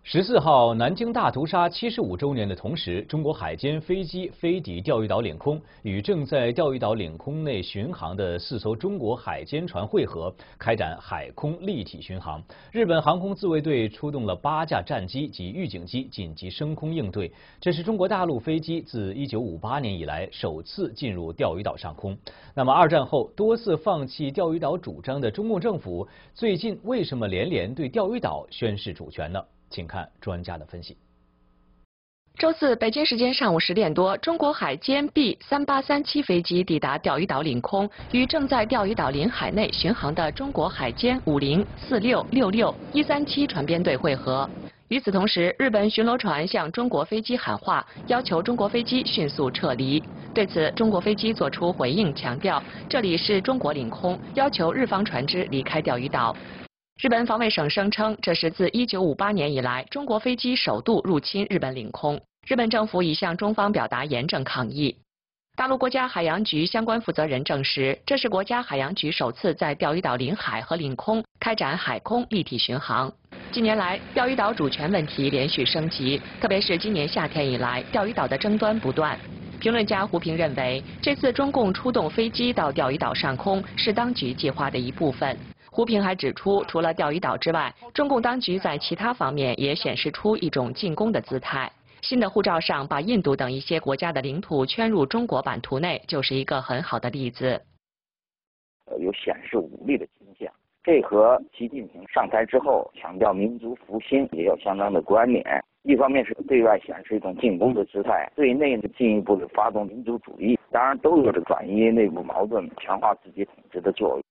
14号，南京大屠杀75周年的同时，中国海监飞机飞抵钓鱼岛领空，与正在钓鱼岛领空内巡航的4艘中国海监船会合，开展海空立体巡航。日本航空自卫队出动了8架战机及预警机紧急升空应对，这是中国大陆飞机自1958年以来首次进入钓鱼岛上空。那么，二战后多次放弃钓鱼岛主张的中共政府，最近为什么连连对钓鱼岛宣示主权呢？请看专家的分析。周四，北京时间上午10点多，中国海监 B3837飞机抵达钓鱼岛领空，与正在钓鱼岛领海内巡航的中国海监50、46、66、137船编队会合。与此同时，日本巡逻船向中国飞机喊话，要求中国飞机迅速撤离。对此，中国飞机作出回应，强调这里是中国领空，要求日方船只离开钓鱼岛。日本防卫省声称，这是自1958年以来中国飞机首度入侵日本领空。日本政府已向中方表达严正抗议。大陆国家海洋局相关负责人证实，这是国家海洋局首次在钓鱼岛领海和领空开展海空立体巡航。近年来，钓鱼岛主权问题连续升级，特别是今年夏天以来，钓鱼岛的争端不断。评论家胡平认为，这次中共出动飞机到钓鱼岛上空是当局计划的一部分。胡平还指出，除了钓鱼岛之外，中共当局在其他方面也显示出一种进攻的姿态。新的护照上把印度等一些国家的领土圈入中国版图内，就是一个很好的例子。有显示武力的倾向，这和习近平上台之后强调民族复兴也有相当的关联。一方面是对外显示一种进攻的姿态，对内呢进一步的发动民族主义，当然都有着转移内部矛盾、强化自己统治的作用。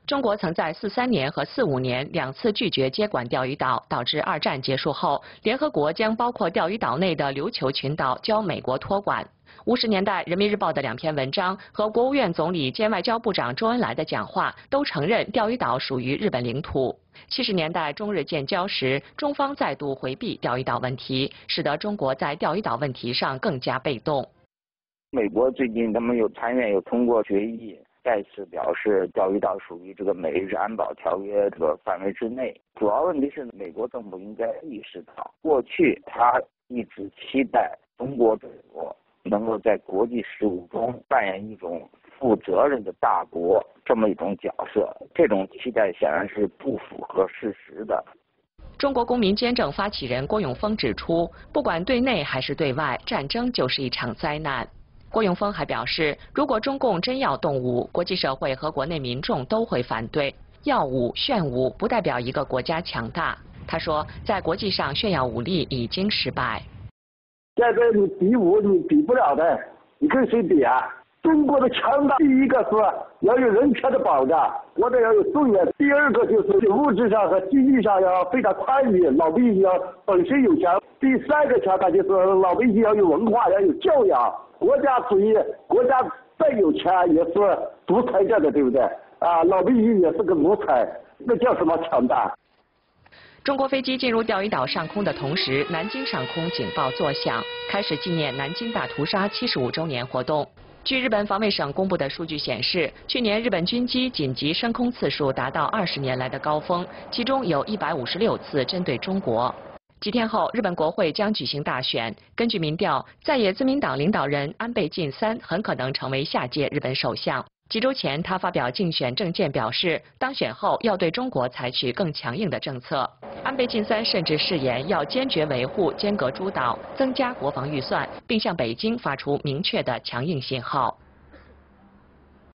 中国曾在43年和45年2次拒绝接管钓鱼岛，导致二战结束后，联合国将包括钓鱼岛内的琉球群岛交美国托管。50年代，《人民日报》的2篇文章和国务院总理兼外交部长周恩来的讲话都承认钓鱼岛属于日本领土。70年代中日建交时，中方再度回避钓鱼岛问题，使得中国在钓鱼岛问题上更加被动。美国最近他们参院有通过决议，再次表示钓鱼岛属于这个美日安保条约这个范围之内。主要问题是美国政府应该意识到，过去他一直期待中国政府能够在国际事务中扮演一种负责任的大国这么一种角色，这种期待显然是不符合事实的。中国公民监政发起人郭永峰指出，不管对内还是对外，战争就是一场灾难。郭永峰还表示，如果中共真要动武，国际社会和国内民众都会反对。耀武炫武不代表一个国家强大。他说，在国际上炫耀武力已经失败。现在你比武你比不了的，你跟谁比啊？中国的强大，第一个是要有人权的保障，或者要有尊严；第二个就是物质上和经济上要非常宽裕，老百姓要本身有钱；第三个强大就是老百姓要有文化，要有教养。国家主义，国家再有钱也是独裁者的，对不对？啊，老百姓也是个奴才，那叫什么强大？中国飞机进入钓鱼岛上空的同时，南京上空警报作响，开始纪念南京大屠杀75周年活动。据日本防卫省公布的数据显示，去年日本军机紧急升空次数达到20年来的高峰，其中有156次针对中国。几天后，日本国会将举行大选。根据民调，在野自民党领导人安倍晋三很可能成为下届日本首相。几周前，他发表竞选政见，表示当选后要对中国采取更强硬的政策。安倍晋三甚至誓言要坚决维护尖阁诸岛，增加国防预算，并向北京发出明确的强硬信号。